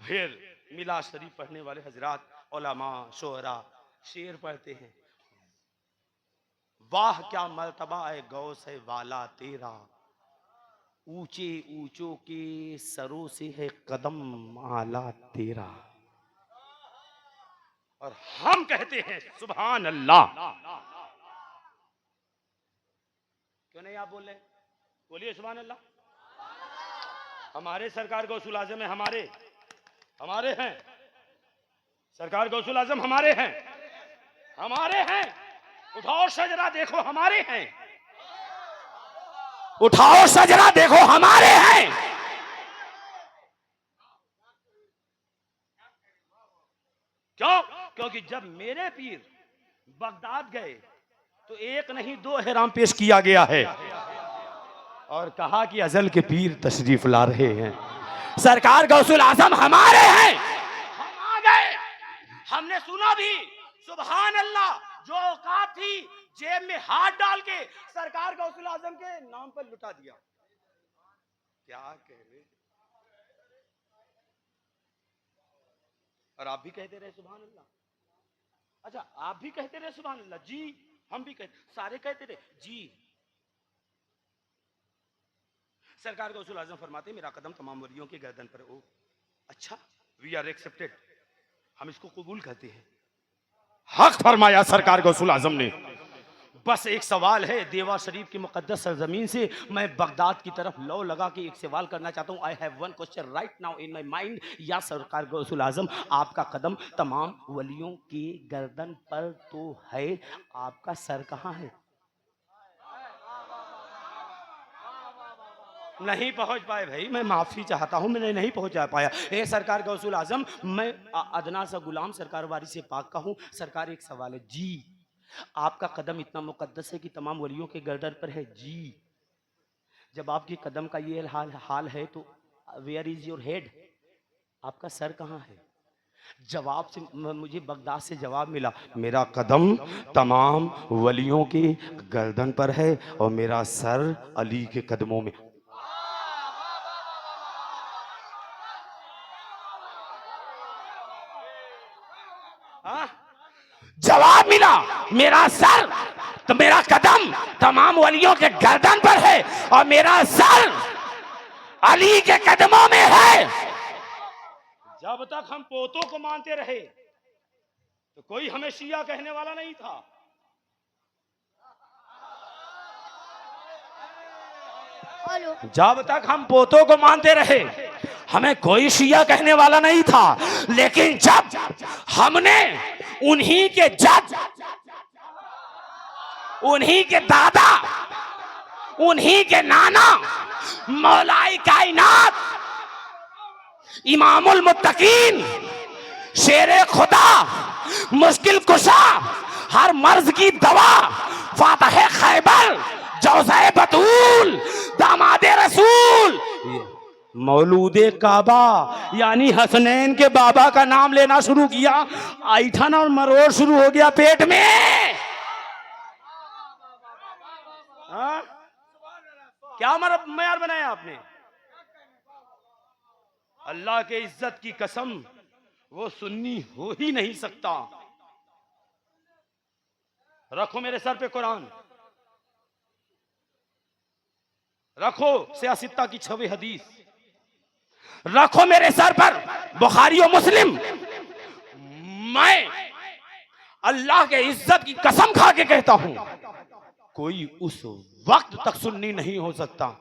फिर मिलाद शरीफ पढ़ने वाले हजरात, उलमा, शोहरा शेर पढ़ते हैं, वाह क्या मर्तबा है गौस है वाला तेरा, ऊंचे ऊंचों के सरों से है कदम आला तेरा। और हम कहते हैं सुभान अल्लाह। क्यों नहीं आप बोल रहे? बोलिए सुभान अल्लाह। हमारे सरकार गौसुल आजम है, हमारे हैं सरकार गौसुल आजम, हमारे हैं, हमारे हैं। उठाओ सजरा देखो हमारे हैं, उठाओ सजरा देखो हमारे हैं। क्यों? क्योंकि जब मेरे पीर बगदाद गए तो 1 नहीं 2 एहराम पेश किया गया है और कहा कि अजल के पीर तशरीफ ला रहे हैं। सरकार गौसुल आजम हमारे हैं। हम आ गए, हमने सुना भी सुभान अल्लाह। जो औकात थी जेब में हाथ डाल के सरकार गौसुल आजम के नाम पर लुटा दिया। क्या कह रहे? और आप भी कहते रहे सुभान अल्लाह। अच्छा, आप भी कहते रहे सुभान अल्लाह जी, हम भी कहते, सारे कहते रहे जी। सरकार गौसुल आजम फरमाते मेरा कदम तमाम वलियों के गर्दन पर। ओ अच्छा, वी आर एक्सेप्टेड, हम इसको कबूल करते हैं। हक फरमाया सरकार गौसुल आजम ने। बस एक सवाल है, देवा शरीफ की मुकद्दस सरजमीन से मैं बगदाद की तरफ लौ लगा के एक सवाल करना चाहता हूँ। I have one question right now in my mind. या सरकार गौसुल आजम, आपका कदम तमाम वलियों के गर्दन पर तो है, आपका सर कहाँ है? नहीं पहुंच पाए भाई, मैं माफी चाहता हूं, मैंने नहीं पहुंच पाया। ए सरकार गौसुल आजम, मैं अदना सा गुलाम सरकार वारी से पाक का हूं। सरकार एक सवाल है जी, आपका कदम इतना मुकद्दस है कि तमाम वलियों के गर्दन पर है जी। जब आपके कदम का ये हाल है तो वेयर इज योर हेड, आपका सर कहाँ है? जवाब से मुझे बगदाद से जवाब मिला, मेरा कदम तमाम वलियों के गर्दन पर है और मेरा सर अली के कदमों में। मेरा सर तो मेरा कदम तमाम वलियों के गर्दन पर है और मेरा सर अली के कदमों में है। जब तक हम पोतों को मानते रहे तो कोई हमें शिया कहने वाला नहीं था। हेलो। जब तक हम पोतों को मानते रहे हमें कोई शिया कहने वाला नहीं था। लेकिन जब हमने उन्हीं के जज, उन्हीं के दादा, उन्हीं के नाना मौलाई कायनात, इमामुल मुत्तकीन, शेरे खुदा, मुश्किल कुशा, हर मर्ज की दवा, फातह खैबर, जौज़े बतूल, दामादे रसूल, मौलूदे काबा यानी हसनैन के बाबा का नाम लेना शुरू किया, ऐठन और मरोड़ शुरू हो गया पेट में। हाँ? क्या मयार बनाया आपने? अल्लाह के इज्जत की कसम, वो सुन्नी हो ही नहीं सकता। रखो मेरे सर पे कुरान, रखो सियासित्ता की 6वीं हदीस, रखो मेरे सर पर बुखारी और मुस्लिम। मैं अल्लाह के इज्जत की कसम खा के कहता हूं, कोई उस वक्त तक सुन्नी नहीं हो सकता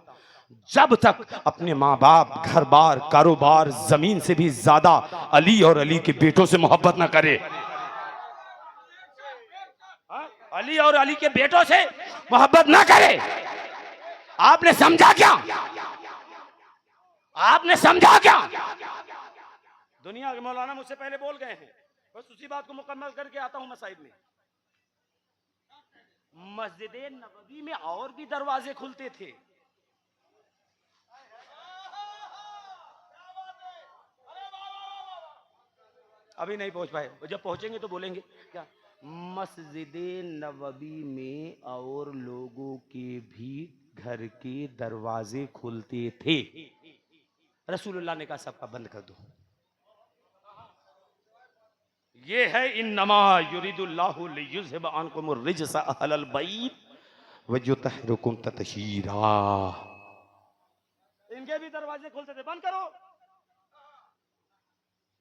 जब तक अपने माँ बाप, घर बार, कारोबार, जमीन से भी ज्यादा अली और अली के बेटों से मोहब्बत ना करे। अली और अली के बेटों से मोहब्बत ना करे। आपने समझा क्या? आपने समझा क्या? दुनिया के मौलाना मुझसे पहले बोल गए हैं, बस उसी बात को मुकम्मल करके आता हूं मसाइब में। मस्जिद नबवी में और भी दरवाजे खुलते थे। अभी नहीं पहुंच पाए, जब पहुंचेंगे तो बोलेंगे क्या। मस्जिद नबवी में और लोगों के भी घर के दरवाजे खुलते थे। रसूलुल्लाह ने कहा सबका बंद कर दो। ये है इन्नमा युरिदुल्लाहु लियुज़हिब अन्कुमुर रिजसा अहलल बैत व युतहिरुकुम तत्हीरा। इनके भी दरवाजे खुलते थे, बंद करो,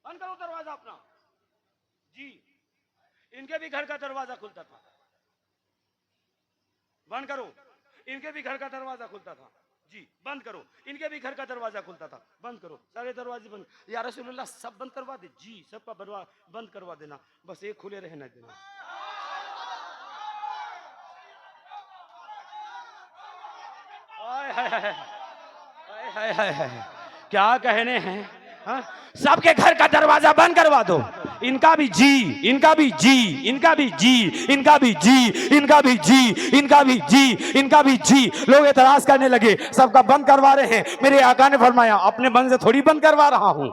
बंद करो दरवाजा अपना जी। इनके भी घर का दरवाजा खुलता था, बंद करो। इनके भी घर का दरवाजा खुलता था जी, बंद करो। इनके भी घर का दरवाजा खुलता था, बंद करो। सारे दरवाजे बंद। या रसूलुल्लाह सब बंद करवा दे जी, सबका बंद करवा देना, बस एक खुले रहना देना। हाय हाय हाय, क्या कहने हैं। हाँ? सबके घर का दरवाजा बंद करवा दो। इनका भी जी, इनका भी जी, इनका भी जी, इनका भी जी, इनका भी जी, इनका भी जी, इनका भी जी। लोग एतराज करने लगे, सबका बंद करवा रहे हैं। मेरे आका ने फरमाया अपने मन से थोड़ी बंद करवा रहा हूं,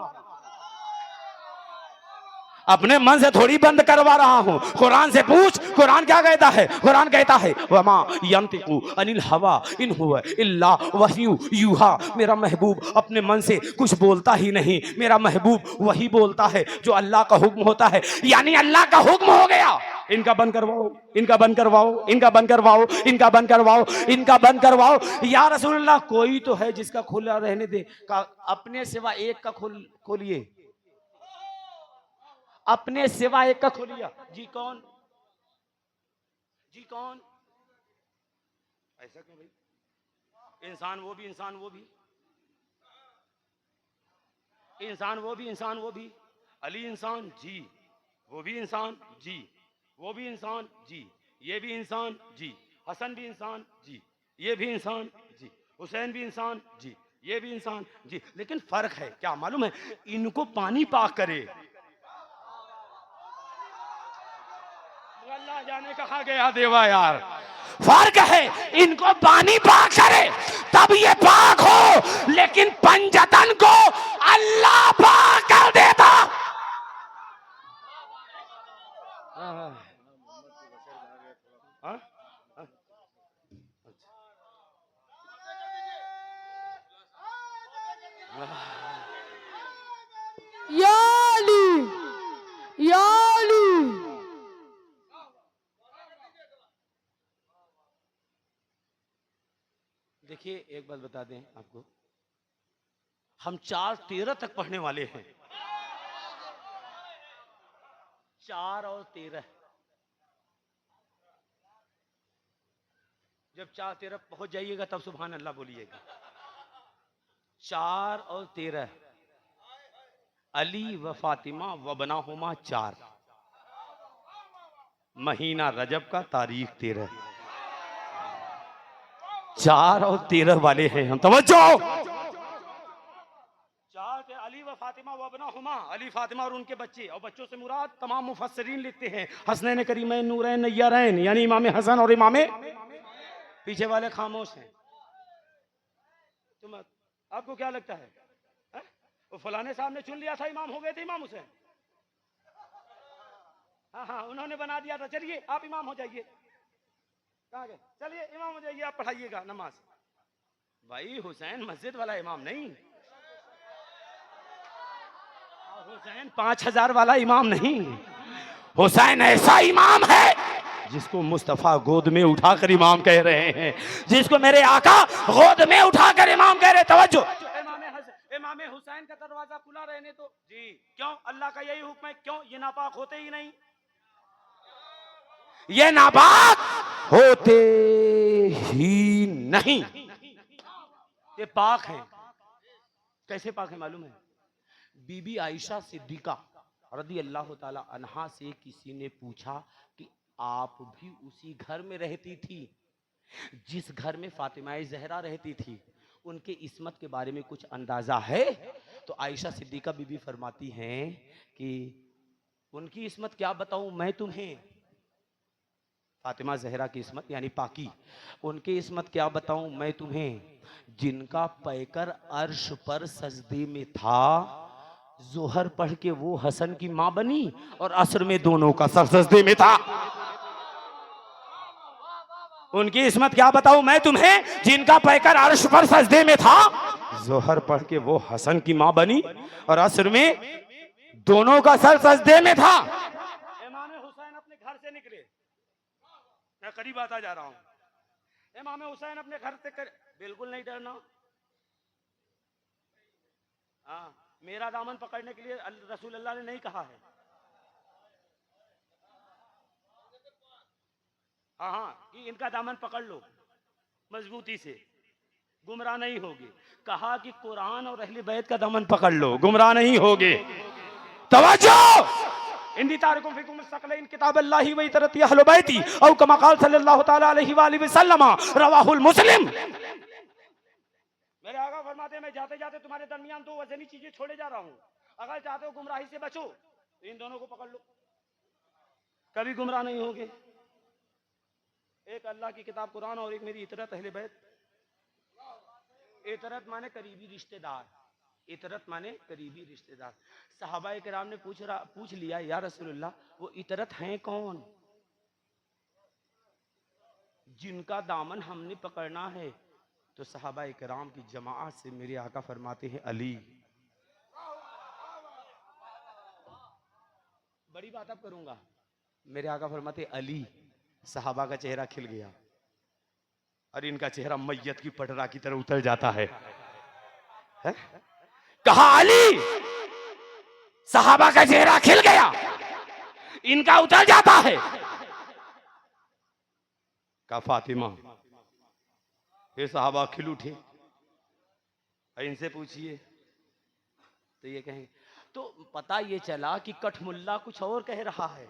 अपने मन से थोड़ी बंद करवा रहा हूं। कुरान से पूछ, कुरान क्या कहता है? कुरान कहता है वमा यंतिकु अनिल हवा इन हुवा इल्ला वहयु यूहा। मेरा महबूब अपने मन से कुछ बोलता ही नहीं, मेरा महबूब वही बोलता है जो अल्लाह का हुक्म होता है। यानी अल्लाह का हुक्म हो गया, इनका बंद करवाओ, इनका बंद करवाओ, इनका बंद करवाओ, इनका बंद करवाओ, इनका बंद करवाओ। या रसूलुल्लाह कोई तो है जिसका खुला रहने दे। अपने सिवा एक का खोलिए, अपने सिवा एक का खोलिया जी। कौन जी? कौन? ऐसा क्यों भाई? इंसान वो भी, इंसान वो भी, इंसान वो भी, इंसान वो भी। अली इंसान जी, वो भी इंसान जी, वो भी इंसान जी, ये भी इंसान जी, हसन भी इंसान जी, ये भी इंसान जी, हुसैन भी इंसान जी, ये भी इंसान जी। लेकिन फर्क है क्या मालूम है? इनको पानी पाक करे, अल्लाह जाने कहाँ गया देवा यार। फर्क है, इनको पानी पाक करे तब ये पाक हो, लेकिन पंजतन को अल्लाह पाक कर देता। या अली, या अली। देखिए एक बात बता दें आपको, हम 4-13 तक पढ़ने वाले हैं। 4 और 13, जब 4-13 पहुंच जाइएगा तब सुभान अल्लाह बोलिएगा। 4 और 13, अली व फातिमा व बनाहुमा 4, महीना रजब का, तारीख 13। 4 और 13 वाले हैं हम, तवज्जो। 4 के अली व फातिमा व बनाहुमा, अली फातिमा और उनके बच्चे, और बच्चों से मुराद तमाम मुफस्सिरीन लिखते हैं हसनैन करीमैन नूरैन नय्यरैन, यानी इमाम हसन और इमाम, पीछे वाले खामोश हैं। तुम आपको क्या लगता है, वो फलाने साहब ने चुन लिया था, इमाम हो गए थे इमाम हुसैन। हाँ हाँ, उन्होंने बना दिया था, चलिए आप इमाम हो जाइए। कहाँ गए, चलिए इमाम हो जाइए, आप पढ़ाइएगा नमाज। भाई हुसैन मस्जिद वाला इमाम नहीं, हुसैन 5000 वाला इमाम नहीं, हुसैन ऐसा इमाम है जिसको मुस्तफा गोद में उठाकर इमाम कह रहे हैं, जिसको मेरे आका गोद में उठाकर इमाम कह रहे। तवज्जो, इमाम हुसैन का दरवाजा खुला रहने तो जी, क्यों? अल्लाह का यही हुक्म है। क्यों? ये नापाक होते ही नहीं, ये नापाक होते ही नहीं, ये पाक हैं। कैसे पाक है मालूम है? बीबी आयशा सिद्दीका रदी अल्लाह ताला अन्हा से किसी ने पूछा कि आप भी उसी घर में रहती थी जिस घर में फातिमा ज़हरा रहती थी, उनके इस्मत के बारे में कुछ अंदाजा है? तो आयशा सिद्दीका बीबी फरमाती हैं कि उनकी इस्मत क्या बताऊं मैं तुम्हें, फातिमा ज़हरा की इस्मत यानी पाकी, उनकी इस्मत क्या बताऊं मैं तुम्हें, जिनका पैकर अर्श पर सजदे में था, जोहर पढ़ के वो हसन की मां बनी और असर में दोनों का सर सजदे में था। उनकी इस्मत क्या बताऊं मैं तुम्हें, जिनका पैकर अर्श पर सजदे में था, जोहर पढ़ के वो हसन की मां बनी और असर में दोनों का सर सजदे में था। इमाम हुसैन अपने घर से निकले, मैं करीब आता जा रहा हूं। इमाम हुसैन अपने घर से बिल्कुल नहीं डरना, हाँ, मेरा दामन पकड़ने के लिए रसूल अल्लाह ने नहीं कहा है। हाँ हाँ, कि इनका दामन पकड़ लो मजबूती से, गुमराह नहीं होगे। कहा कि कुरान और अहले बैत का दामन पकड़ लो, गुमराह नहीं होगे। तवज्जो, इंदी तारिकुम फिकुम सकलैन किताब अल्लाह व इतरती अहले बैती औ कमा क़ाल सल्लल्लाहु तआला अलैहि व आलिहि वसल्लम रवाहुल मुस्लिम। मेरे आका फरमाते हैं मैं जाते जाते तुम्हारे दरमियान दो वजनी चीजें छोड़े जा रहा हूं, अगर चाहते हो गुमराही से बचो तो इन दोनों को पकड़ लो, कभी गुमराह नहीं होगे। एक अल्लाह की किताब कुरान और एक मेरी इतरत अहले बैत। इतरत माने करीबी रिश्तेदार, इतरत माने करीबी रिश्तेदार। सहाबाए किराम ने पूछ लिया या रसूलुल्लाह वो इतरत हैं कौन जिनका दामन हमने पकड़ना है? तो सहाबाए किराम की जमाअत से मेरे आका फरमाते हैं अली। बड़ी बात अब करूंगा, मेरे आका फरमाते अली। सहाबा का चेहरा खिल गया और इनका चेहरा मैयत की पटरा की तरह उतर जाता है। कहा अली, सहाबा का चेहरा खिल गया, इनका उतर जाता है। कहा फातिमा। फिर सहाबा खिल उठे, इनसे पूछिए तो ये कहेंगे। तो पता ये चला कि कठमुल्ला कुछ और कह रहा है।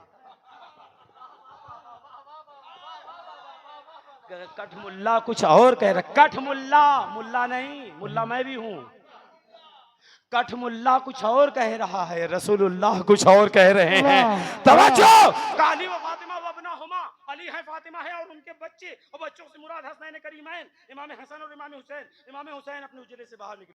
कठमुल्ला कुछ और कह रहा, कठमुल्ला, मुल्ला नहीं, मुल्ला मैं भी हूं। कठमुल्ला कुछ और कह रहा है, रसूलुल्लाह कुछ और कह रहे हैं। तवज्जो, अली व फातिमा व अबनाहुमा, अली है, फातिमा है और उनके बच्चे, और बच्चों से मुराद हसनैन करीमैन, इमाम हसन और इमाम हुसैन। इमाम हुसैन अपने उजले से बाहर निकले।